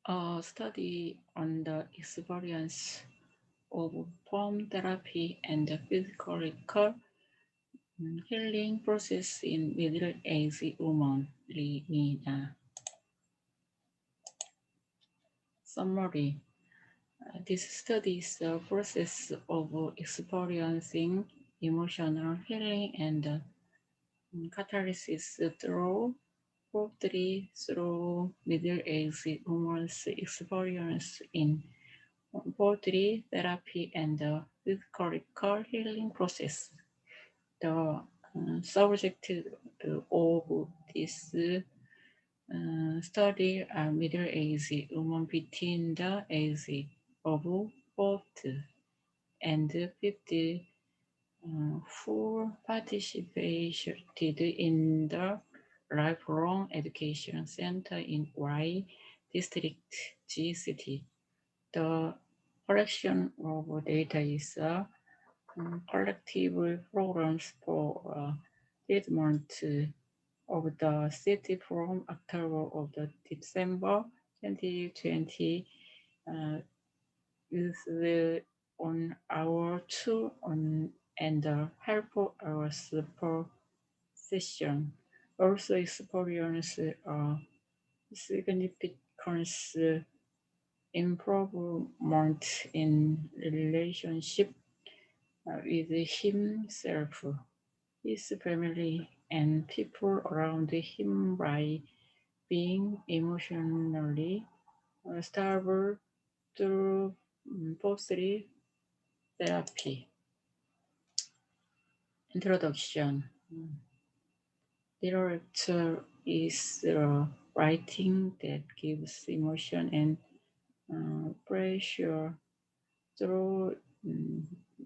A study on the experience of form therapy and the physical healing process in middle-aged women. Limina. Summary. This study is the process of experiencing emotional healing and catharsis through middle-aged women's experience in body therapy and the physical healing process. The subject of this study are middle-aged women between the age of 40 and 50 who participated in the Lifelong Education Center in Y District G City. The collection of data is a collective programs for treatment of the city from October of the December 2020 with the on our two on and the help of our support session also experience significant improvement in relationship with himself, his family, and people around him by being emotionally stable through positive therapy. Introduction. Literature is writing that gives emotion and pressure through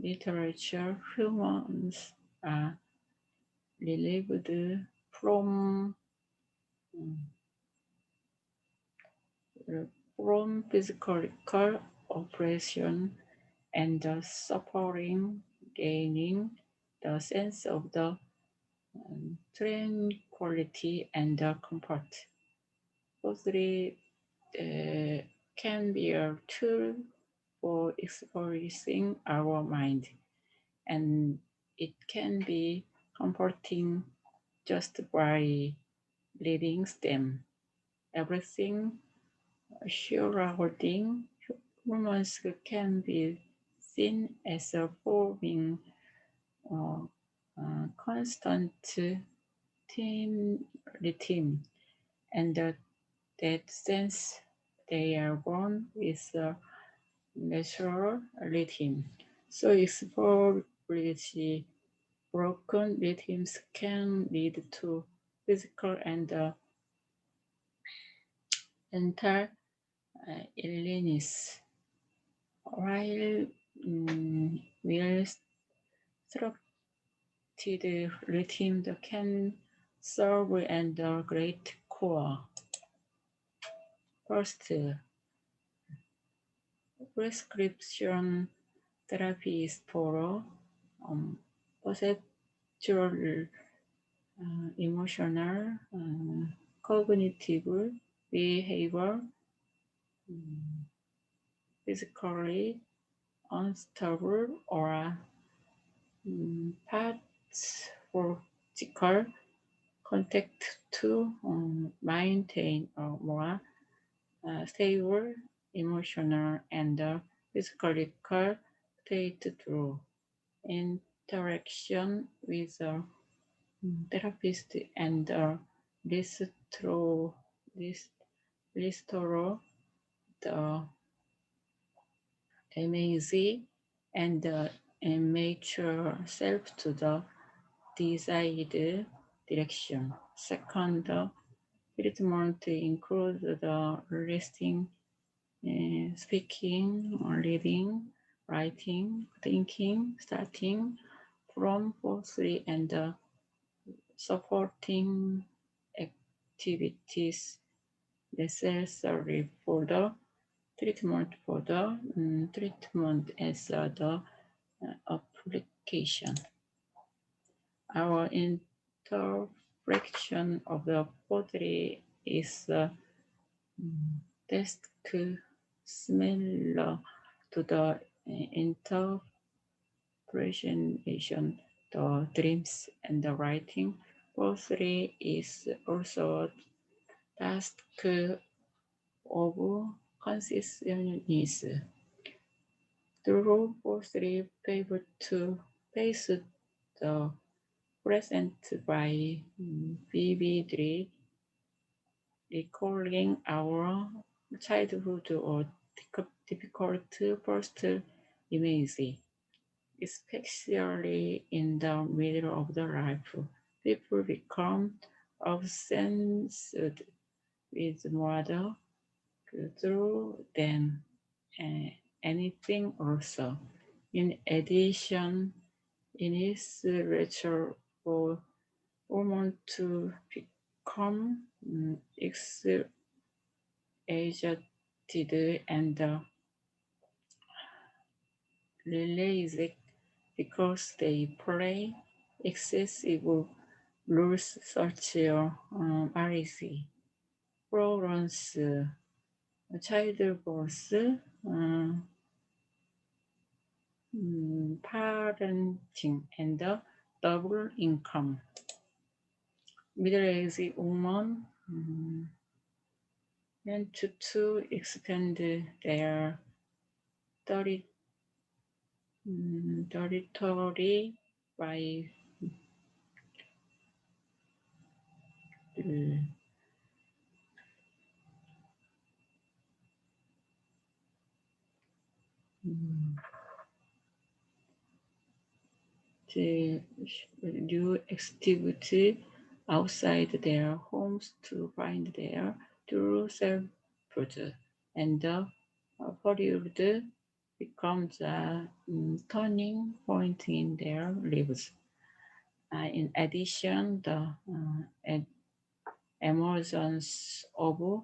literature. Humans are relieved from physical oppression and the suffering, gaining the sense of the tranquility and the comfort. Bothly can be a tool for expressing our mind, and it can be comforting just by reading them. Everything surrounding humans can be seen as a forming uh, constant rhythm, and that sense they are born with a natural rhythm. So exploratory broken rhythms can lead to physical and mental illness, while well structured rhythm can serve and great core. First, prescription therapy is for perceptual, emotional, cognitive, behavior, physically unstable or pathological contact to maintain a more stable emotional and physical state through interaction with a therapist and restore, restore the MAZ and amateur self to the desired direction. Second, the treatment includes the listening, speaking, reading, writing, thinking, starting from firstly and supporting activities necessary for the treatment as the application. Our interpretation of the poetry is task similar to the interpretation, the dreams, and the writing. Poetry is also a task of consciousness. Through poetry, people to face the present by vividly recalling our childhood or difficult first image, especially in the middle of the life. People become obsessed with mother through than anything also. In addition, in his lecture for women to become exaggerated and realistic because they play excessive rules such as REC, Florence, childbirth, parenting, and double income. Middle-aged women want to expand their territory by uh, to do activity outside their homes to find their true self, and the period becomes a turning point in their lives. In addition, the emergence of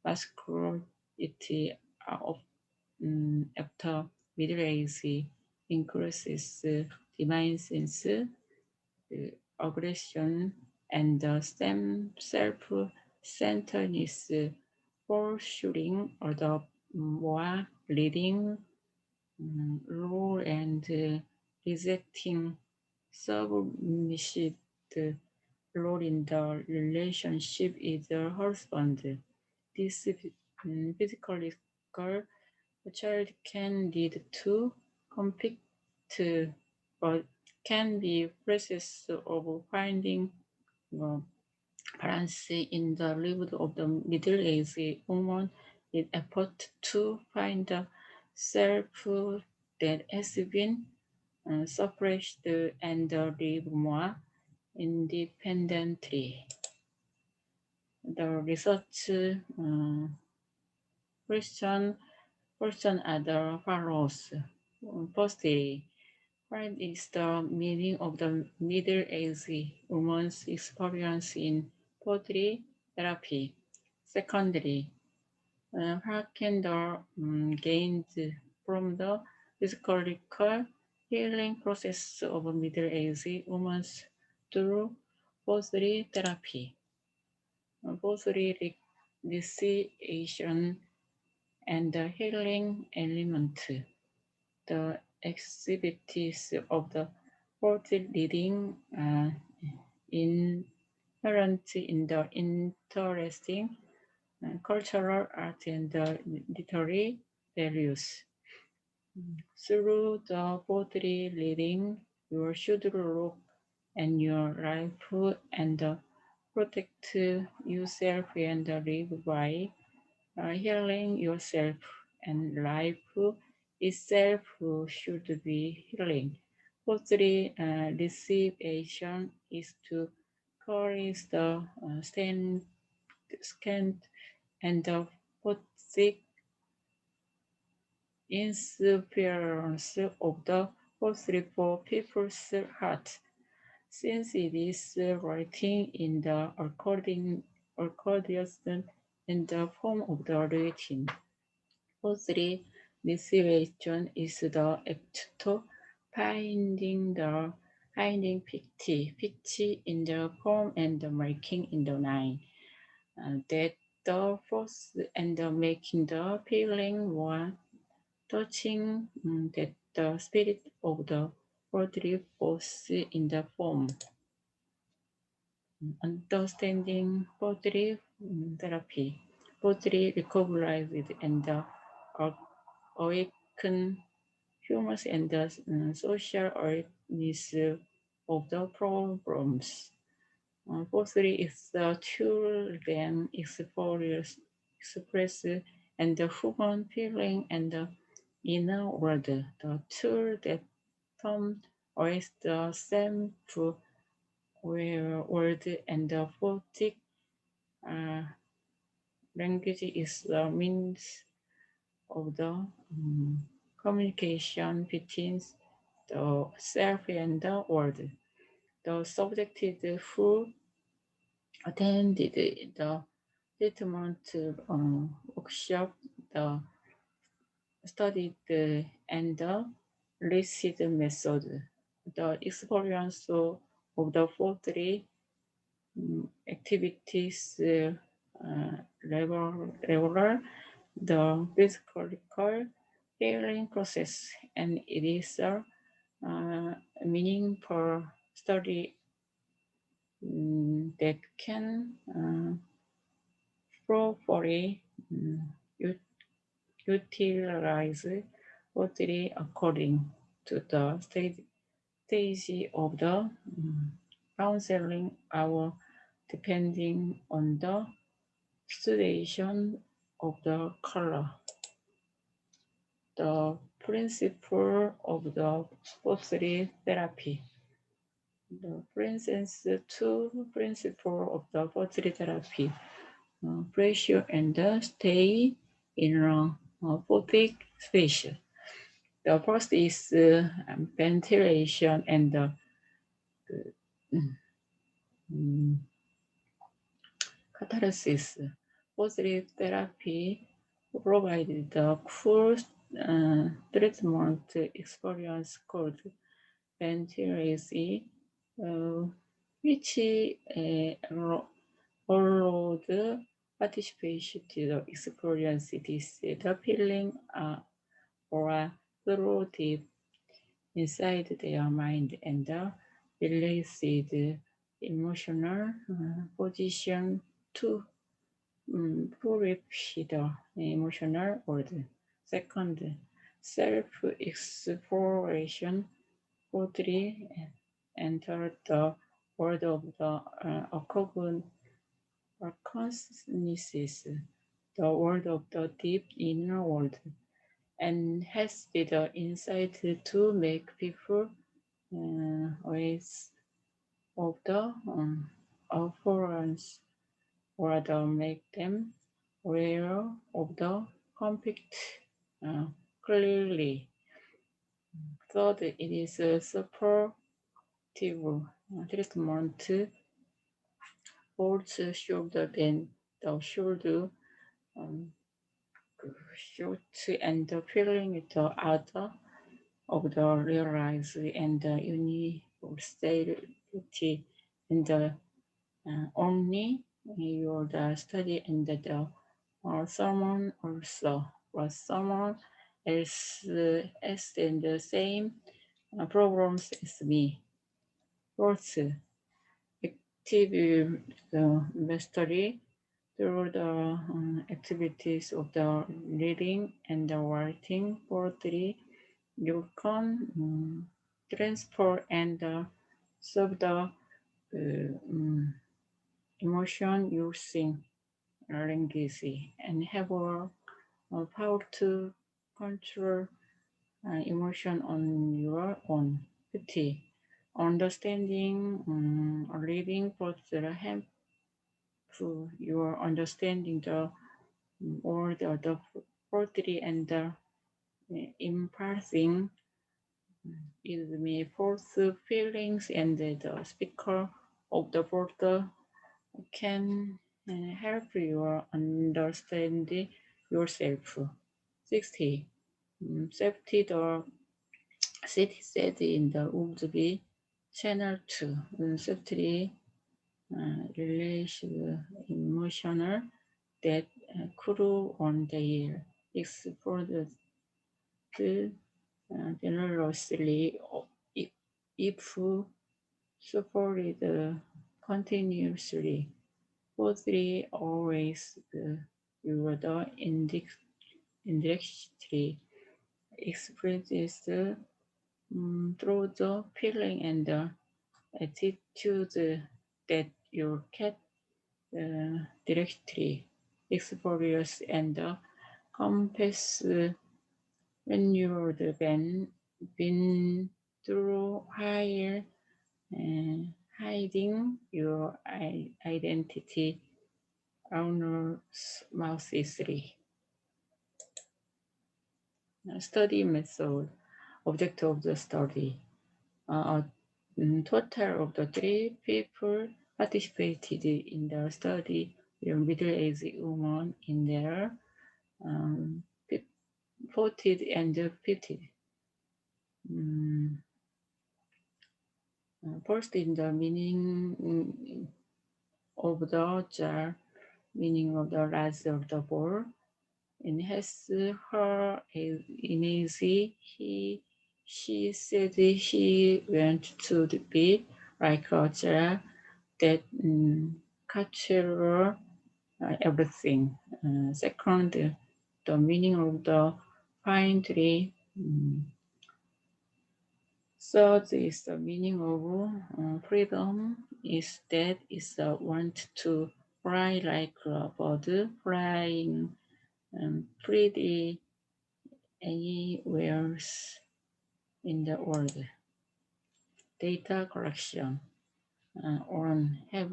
masculinity after middle age increases demands aggression and the self-centeredness pursuing the more leading role and rejecting submissive role in the relationship is the husband. This physical child can lead to conflict, but can be process of finding uh, balance in the life of the middle-aged woman in effort to find the self that has been suppressed and live more independently. The research question are the follows. Firstly, what is the meaning of the middle-aged woman's experience in poetry therapy? Secondly, what can the gained from the physiological healing process of a middle-aged woman through poetry therapy? Poetry recitation and the healing element. The activities of the poetry reading inherent in the interesting cultural art and literary values. Through the poetry reading, you should look and your life and protect yourself and live by healing yourself and life itself should be healing. Poetry recitation is to correct the stand and the poetic inspiration of the poetry for people's heart. Since it is writing in the accordion in the form of the writing. Poetry recitation is the act of finding pitch in the poem and the marking in the line. That the force and making the feeling more touching that the spirit of the poetry was in the form. Understanding poetry therapy. Poetry recognized and awaken humans and the social awareness of the problems. Poetry is the tool that express and the human feeling and the inner world. The tool that Tom always the same to word and the poetic uh, language is the means of the communication between the self and the world. The subject who attended the treatment workshop, the studied and the lucid method, the experience of the 4 activities regular, the physical healing process, and it is a meaningful study that can properly utilize pottery according to the stage of the counseling hour, depending on the situation of the color. The principle of the pottery therapy. The two principles of the pottery therapy: pressure and stay in a pottery space. The first is ventilation and mm, catharsis. Positive therapy provided the full treatment experience called ventilation, uh, which allowed participation to the experience. It is the feeling or through deep inside their mind and release the emotional position to purify the emotional world. Second, self-exploration. Poetry enter the world of the consciousness, the world of the deep inner world, and has the insight to make people ways of the occurrence or to make them aware of the conflict uh, clearly. Third, it is a supportive treatment holds shoulder than the shoulder um, shoot and the feeling the other of the realize and the universality and the only your the study and the someone also was someone else as in the same programs as me. Fourth, active mastery through the activities of the reading and the writing poetry. You can transport and solve the emotion using language and have a power to control emotion on your own. 50. Understanding reading poetry help to your understanding the world of the poetry and the imparting is me force feelings and the speaker of the poetry can help you understand yourself. 60. Safety the city said in the would be channel 2. Safety relation emotional that crew on the air exploded generously if supported continuously for 3 hours. The indirectly expresses through the feeling and the attitude that your cat directly experience and compass when you've been through higher hiding your identity anonymously. Study method. Object of the study. A total of the 3 people participated in the study. A middle-aged woman in their 40s and 50s. First, in the meaning of the jar, meaning of the rise of the ball. In his her image, she said he went to be like a jar that capture everything. Second, the meaning of the pine tree. Third is the meaning of freedom is that is the want to fly like a bird, flying freely anywhere in the world. Data collection. On have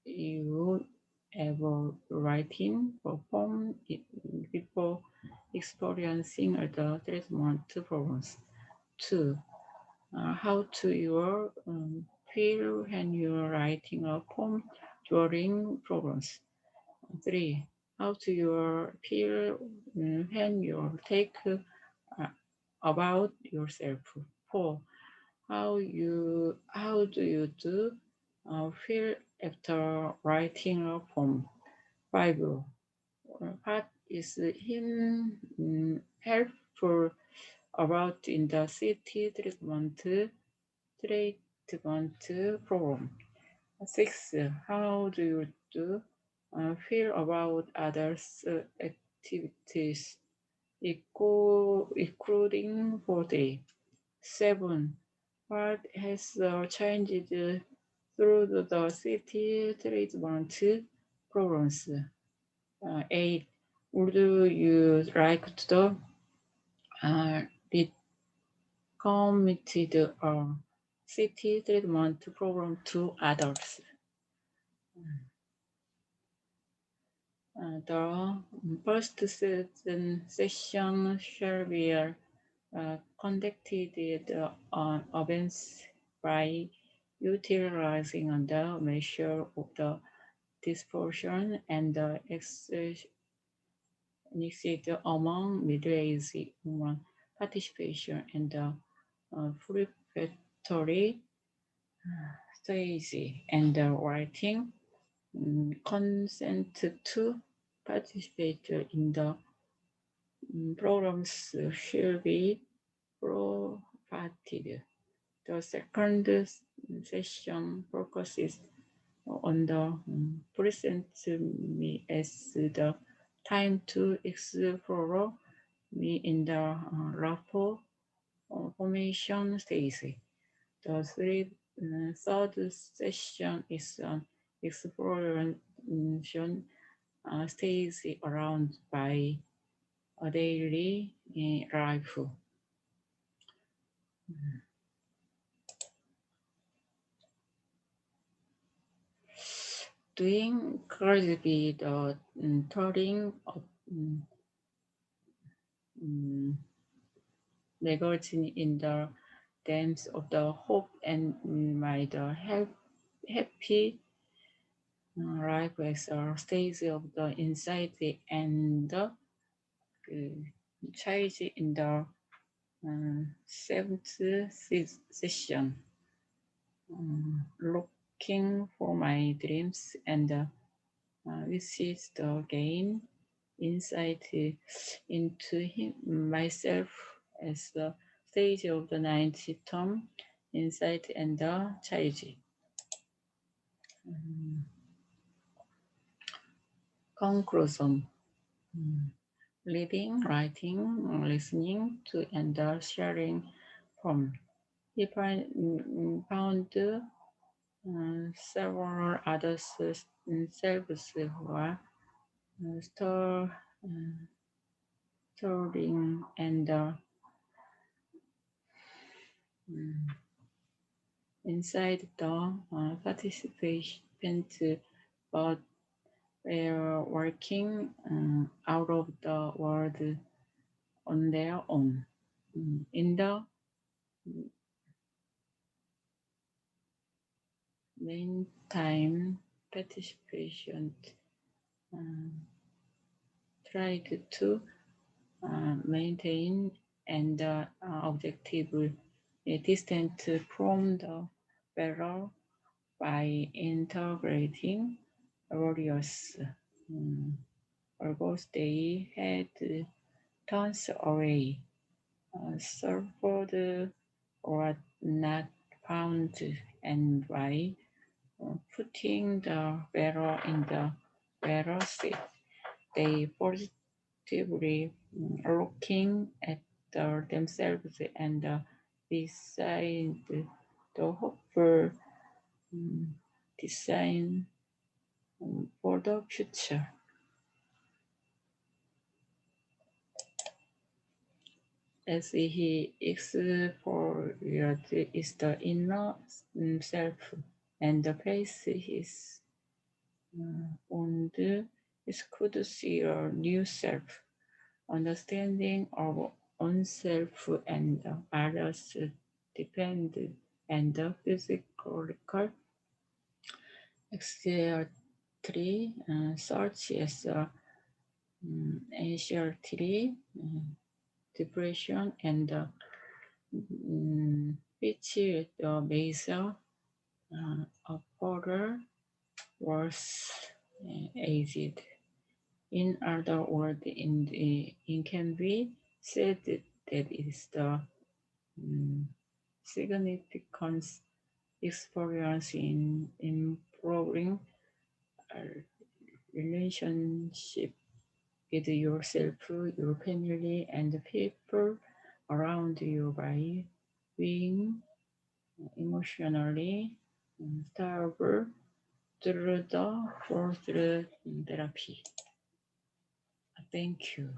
you ever writing perform before experiencing the treatment problems? 2. How do you feel when you're writing a poem during problems? 3. How do you feel when you take about yourself? 4. How do you feel after writing a poem? 5. What is him helpful about in the city treatment program? 6. How do you feel about others' activities, including body? 7. What has changed through the city treatment programs? 8. Would you like to recommend city treatment program to adults? The first session shall be conducted on events by utilizing the measure of the dispersion and the exit among middle-aged women participation in the preparatory stage and the writing consent to participate in the programs should be provided. The second session focuses on the present me as the time to explore me in the rapport formation stage. The third session is an exploration stage around by a daily life. Doing could be the turning of neglecting in the dams of the hope and might help happy life as a stage of the anxiety and the child in the seventh session. Looking for my dreams and which is the gain insight into myself as the stage of the ninth term, insight and the child. Conclusion. Reading, writing, listening to, and sharing from. He found several other selves who are store, storing and inside the participants, but were working out of the world on their own. In the meantime, participants tried to maintain and objective distance from the bearer by integrating various although they had tons away, suffered or not found, and by putting the bearer in the bearer seat, they positively looking at themselves and beside the hopeful design for the future. As he explored is the inner self and the place his owned, is could see a new self, understanding of oneself and others depend and the physical anxiety such as anxiety, depression, and which the major upper was aged. In other words, it can be said that it is the significant experience in improving a relationship with yourself, your family, and the people around you by being emotionally stable through the fourth therapy. Thank you.